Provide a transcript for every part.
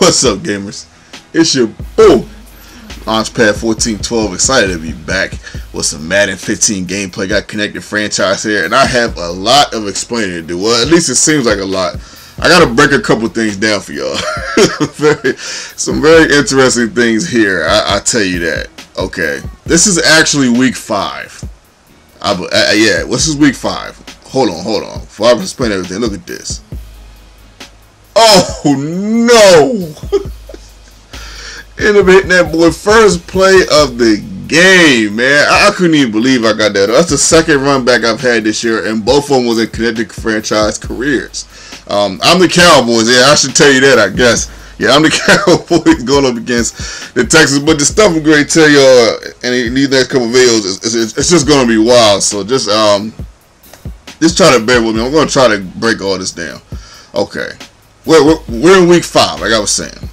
What's up, gamers? It's your boy, Launchpad 1412. Excited to be back with some Madden 15 gameplay. Got connected franchise here, and I have a lot of explaining to do. Well, at least it seems like a lot. I gotta break a couple things down for y'all. Some very interesting things here. I tell you that. Okay, this is actually week 5. Yeah, this is week 5. Hold on. Before I explain everything, look at this. Oh no! Ended up hitting that boy first play of the game, man. I couldn't even believe I got that. That's the second run back I've had this year, and both of them was in connected franchise careers. I'm the Cowboys. Yeah, I should tell you that, I guess. Yeah, I'm the Cowboys going up against the Texans. But the stuff I'm going to tell y'all in these next couple videos, it's just going to be wild. So just try to bear with me. I'm going to try to break all this down. Okay. We're in week 5, like I was saying.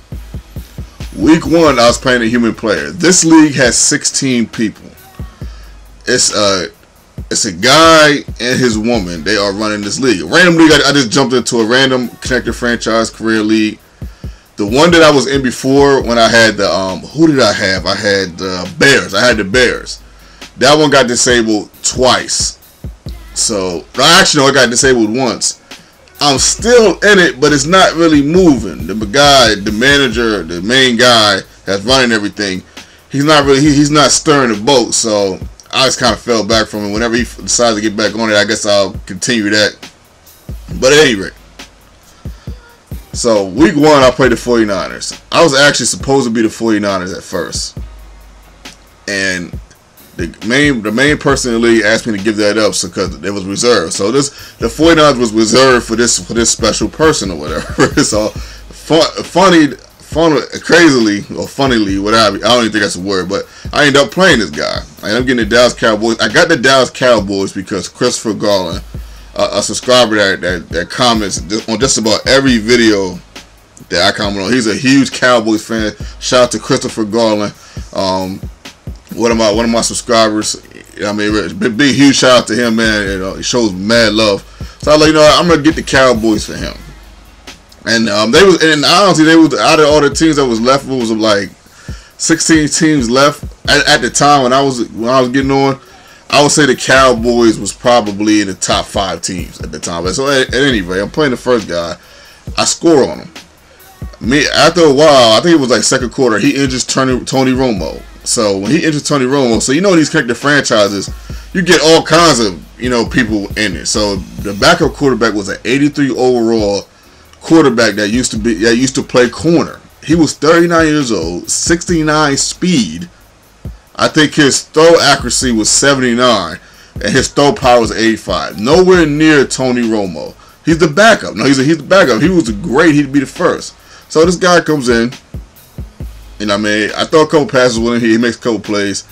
Week 1, I was playing a human player. This league has 16 people. It's a guy and his woman. They are running this league. Random league. I just jumped into a random connected franchise career league. The one that I was in before, when I had the who did I have? I had the Bears. I had the Bears. That one got disabled twice. So actually, no, I got disabled once. I'm still in it, but it's not really moving. The guy, the manager, the main guy that's running everything, he's not stirring the boat. So I just kind of fell back from him. Whenever he decides to get back on it, I guess I'll continue that. But at any rate, so week 1, I played the 49ers. I was actually supposed to be the 49ers at first, and the main person in the league asked me to give that up because it was reserved. So the 49ers was reserved for this special person or whatever. So funnily, whatever. I don't even think that's a word, but I ended up playing this guy. I ended up getting the Dallas Cowboys. I got the Dallas Cowboys because Christopher Garland, a subscriber that comments on just about every video that I comment on. He's a huge Cowboys fan. Shout out to Christopher Garland. One of my subscribers. I mean, big huge shout out to him, man. You know, he shows mad love. So I was like, you know what, I'm gonna get the Cowboys for him. And honestly, they was out of all the teams that was left. It was like 16 teams left at the time when I was getting on. I would say the Cowboys was probably in the top 5 teams at the time. But so at any rate, I'm playing the first guy. I score on him. After a while, I think it was like second quarter, he injures Tony Romo. So when he injures Tony Romo, so you know these connected franchises, you get all kinds of people in it. So the backup quarterback was an 83 overall quarterback that used to play corner. He was 39 years old, 69 speed. I think his throw accuracy was 79, and his throw power was 85. Nowhere near Tony Romo. He's the backup. No, he's the backup. He was great. He'd be the first. So this guy comes in. You know what I mean? I throw a couple passes with him. He makes a couple plays.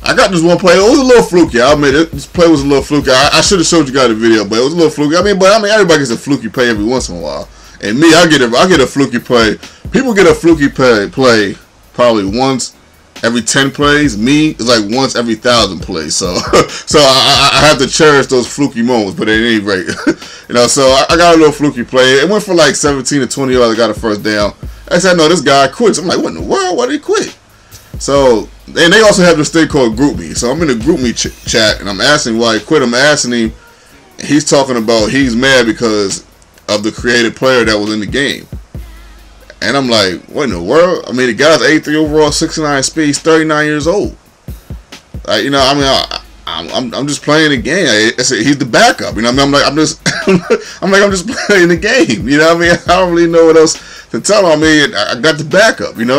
I got this one play. It was a little fluky. I admit it. This play was a little fluky. I should have showed you guys the video, but it was a little fluky. I mean, everybody gets a fluky play every once in a while. And me, I get a fluky play. People get a fluky play probably once every 10 plays. Me, it's like once every 1,000 plays. So I have to cherish those fluky moments. But at any rate, so I got a little fluky play. It went for like 17 to 20 yards. I got a first down. I said, no, this guy quits. I'm like, what in the world? Why did he quit? So, and they also have this thing called GroupMe. So I'm in the GroupMe chat, and I'm asking why he quit. I'm asking him, and he's talking about he's mad because of the creative player that was in the game. And I'm like, what in the world? I mean, the guy's 83 overall, 69 speed, he's 39 years old. Like, I'm just playing the game. He's the backup. I'm just playing the game. You know what I mean? I don't really know what else to tell him. I mean, I got the backup, and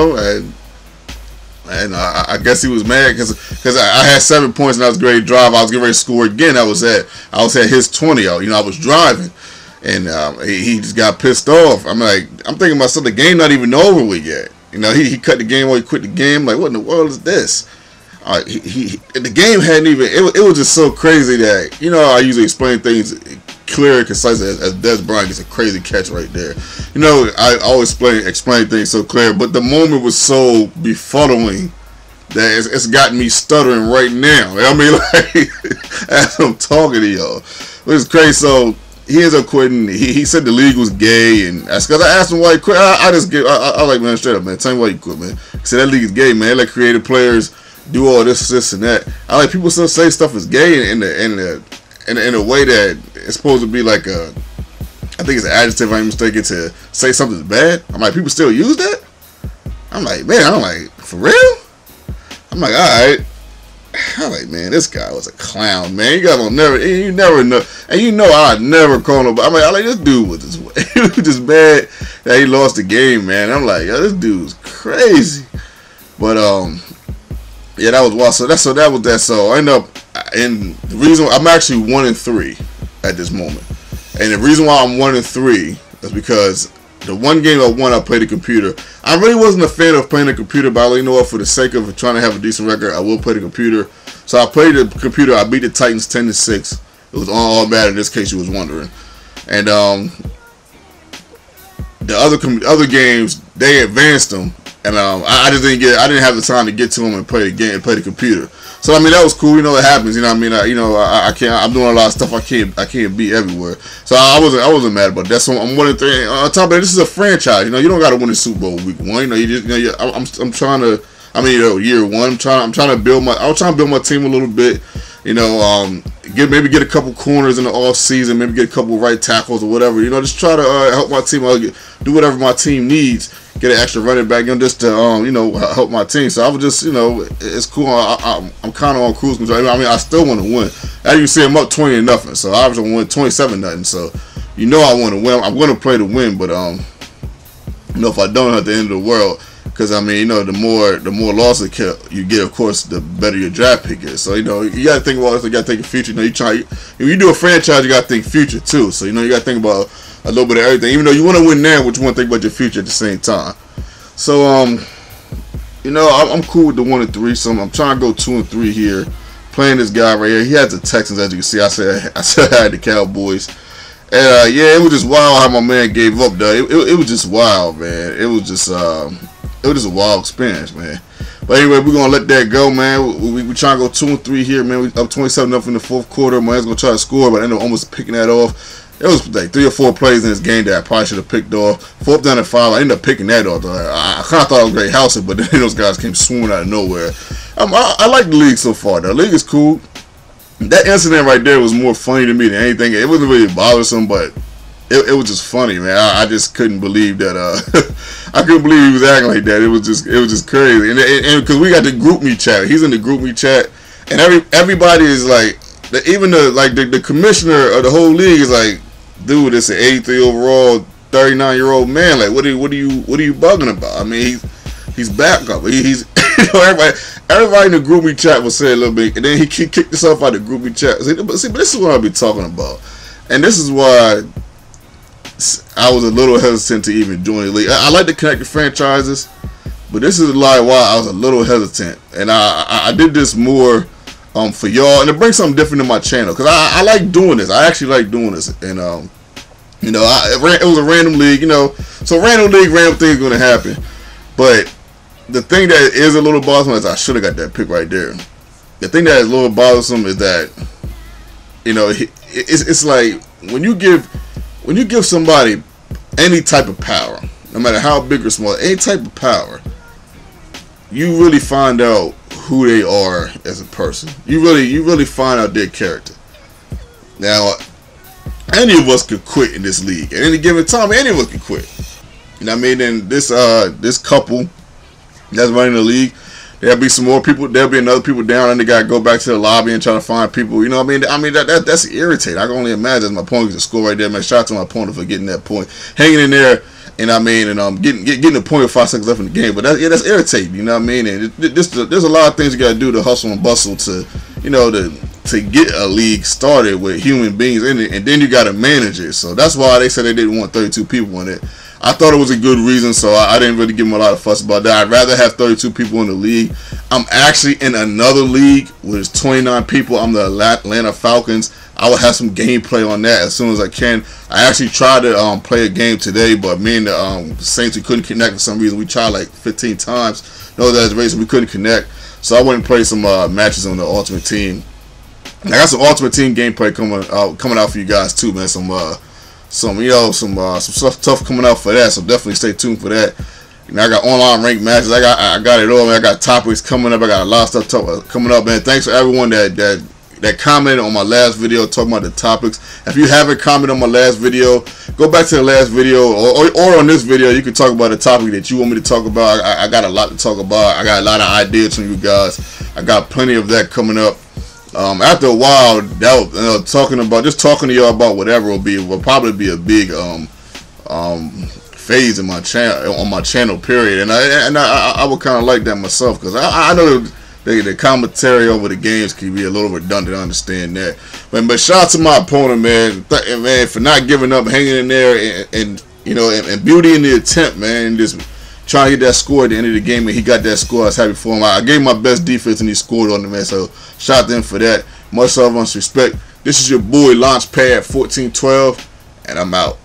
I guess he was mad because I had 7 points and I was getting ready to drive. I was getting ready to score again. I was at his 20. I was driving, and he just got pissed off. I'm thinking myself, the game not even over with yet. He cut the game, or he quit the game. I'm like, what in the world is this? The game hadn't even. It was just so crazy that I usually explain things clear and concise as Des Bryant gets a crazy catch right there. I always explain things so clear, but the moment was so befuddling that it's gotten me stuttering right now. I mean, like as I'm talking to y'all, it's crazy. So he ends up quitting. He said the league was gay, and that's because I asked him why he quit. I like, man, straight up, man, tell me why you quit, man. He said that league is gay, man. They let creative players do all this, and that. I like people still say stuff is gay in a way that it's supposed to be like a, I think it's an adjective, if I'm mistaken, to say something's bad. I'm like, people still use that? I'm like, man, I'm like, for real? I'm like, alright. I'm like, man, this guy was a clown, man. You never know. And you know I never call nobody. I like, this dude was just, he was just mad that he lost the game, man. I'm like, yo, this dude's crazy. But yeah, that was wild. So that was that. So I end up, and the reason I'm actually 1-3 at this moment. And the reason why I'm 1-3 is because the one game I won, I played the computer. I really wasn't a fan of playing the computer, but you know what? For the sake of trying to have a decent record, I will play the computer. So I played the computer. I beat the Titans 10-6. It was all Madden, in this case you was wondering. And the other games, they advanced them, and I didn't have the time to get to them and play the game, play the computer. So I mean, that was cool. You know, it happens. You know what I mean? I can't. I'm doing a lot of stuff. I can't be everywhere. So I wasn't mad about that. So I'm 1-3. On top of that, this is a franchise. You know, you don't got to win the Super Bowl week 1. You know, I'm trying to. I mean, year 1. I'm trying to build my team a little bit. You know, maybe get a couple corners in the off season. Maybe get a couple right tackles or whatever. You know, just try to help my team out, do whatever my team needs. Get an extra running back, just to help my team. So I was just, it's cool. I'm kind of on cruise control. I mean, I still want to win. As you see, I'm up 20-0. So I was going to win 27-0. So I want to win. I'm going to play to win, but if I don't, at the end of the world. Because I mean, the more losses you get, of course, the better your draft pick is. So you got to think about it. You got to think of future. If you do a franchise, you got to think future too. So you got to think about a little bit of everything. Even though you want to win now, but you want to think about your future at the same time. So I'm cool with the 1-3. So I'm trying to go 2-3 here. Playing this guy right here. He has the Texans, as you can see. I said I had the Cowboys. And yeah, it was just wild how my man gave up, though. It was just wild, man. It was just a wild experience, man. But anyway, we're gonna let that go, man. We trying to go 2-3 here, man. We up 27-0 in the fourth quarter. Man's gonna try to score, but I ended up almost picking that off. There was like 3 or 4 plays in this game that I probably should have picked off. 4th down and 5, I ended up picking that off. I kind of thought I was great housing, but then those guys came swooping out of nowhere. I like the league so far, though. The league is cool. That incident right there was more funny to me than anything. It wasn't really bothersome, but it was just funny, man. I just couldn't believe that. I couldn't believe he was acting like that. It was just crazy. And because we got the group me chat, he's in the group me chat, and everybody is like, even the commissioner of the whole league is like, dude, it's an 83 overall, 39-year-old man. Like, what are you bugging about? I mean, he's back up. He's everybody in the group me chat was saying a little bit, and then he kicked himself out of the group me chat. But this is what I'll be talking about, and this is why I was a little hesitant to even join the league. I like to connect the franchises, but this is why I was a little hesitant, and I did this more for y'all, and to bring something different to my channel, because I like doing this. I actually like doing this, and it was a random league, so random league, random things going to happen. But the thing that is a little bothersome is I should have got that pick right there. The thing that is a little bothersome is that it's like when you give somebody any type of power, no matter how big or small, any type of power, you really find out who they are as a person. You really find out their character. Now, any of us could quit in this league at any given time. Any of us could quit. You know what I mean? And this couple that's running the league, there'll be some more people. There'll be another people down, and they gotta go back to the lobby and try to find people. You know what I mean? That's irritating. I can only imagine my opponent gets a score right there. Man, shout out to my opponent for getting that point, hanging in there. And I mean, and getting a point with 5 seconds left in the game. But that's irritating. You know what I mean? And there's a lot of things you gotta do to hustle and bustle to get a league started with human beings in it, and then you gotta manage it. So that's why they said they didn't want 32 people in it. I thought it was a good reason, so I didn't really give them a lot of fuss about that. I'd rather have 32 people in the league. I'm actually in another league with 29 people. I'm the Atlanta Falcons. I will have some gameplay on that as soon as I can. I actually tried to play a game today, but me and the Saints, we couldn't connect for some reason. We tried like 15 times. No, that's the reason we couldn't connect. So I went and played some matches on the Ultimate Team. I got some Ultimate Team gameplay coming out for you guys too, man. Some stuff coming out for that. So definitely stay tuned for that. You know, I got online ranked matches. I got it all, man. I got topics coming up. I got a lot of stuff coming up, man. Thanks for everyone that commented on my last video talking about the topics. If you haven't commented on my last video, go back to the last video or on this video. You can talk about the topic that you want me to talk about. I got a lot to talk about. I got a lot of ideas from you guys. I got plenty of that coming up. After a while, talking to y'all about whatever will probably be a big phase in my channel, on my channel, period. And I would kind of like that myself, because I know the commentary over the games can be a little redundant. I understand that, but shout out to my opponent, man, for not giving up, hanging in there, and you know, and beauty in the attempt, man, and just trying to get that score at the end of the game. And he got that score. I was happy for him. I gave him my best defense, and he scored on the man. So shout out to him for that. Much love, much respect. This is your boy Launchpad 1412, and I'm out.